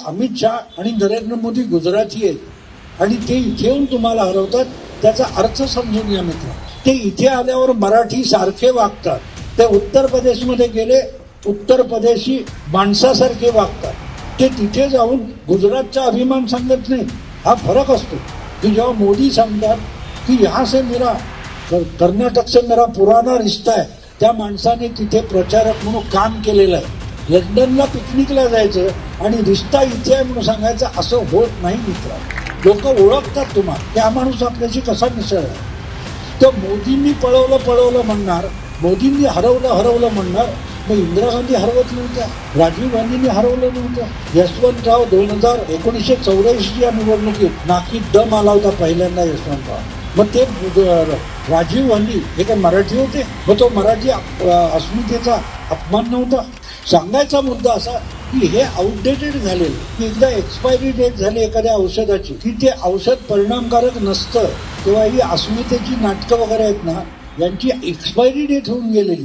अमित शहा आणि नरेंद्र मोदी गुजराती आहेत आणि ते इथे येऊन तुम्हाला हरवतात, त्याचा अर्थ समजून घ्या मित्र. ते इथे आल्यावर मराठी सारखे वागतात, ते उत्तर प्रदेशमध्ये गेले उत्तर प्रदेशी माणसासारखे वागतात, ते तिथे जाऊन गुजरातचा अभिमान सांगत नाही. हा फरक असतो की जेव्हा मोदी सांगतात की यहाँ से मेरा कर्नाटक से मेरा पुराना रिश्ता आहे, त्या माणसाने तिथे प्रचारक म्हणून काम केलेलं आहे. लंडनला पिकनिकला जायचं आणि रिश्ता इथे आहे म्हणून सांगायचं असं होत नाही मित्र. लोक ओळखतात तुम्हाला की हा माणूस आपल्याशी कसा मिसळला. तर मोदींनी पळवलं म्हणणार, मोदींनी हरवलं म्हणणार. मग इंदिरा गांधी हरवत नव्हत्या, राजीव गांधींनी हरवलं नव्हतं. यशवंतराव 1984 निवडणुकीत नाकीत दम आला होता पहिल्यांदा यशवंतराव. मग ते राजीव गांधी हे काय मराठी होते? मग तो मराठी अस्मितेचा अपमान नव्हता. सांगायचा मुद्दा असा की हे आउटडेटेड झालेलं, की एकदा एक्सपायरी डेट झाली एखाद्या औषधाची की ते औषध परिणामकारक नसतं, तेव्हा ही अस्मितेची नाटकं वगैरे आहेत ना, यांची एक्सपायरी डेट होऊन गेलेली.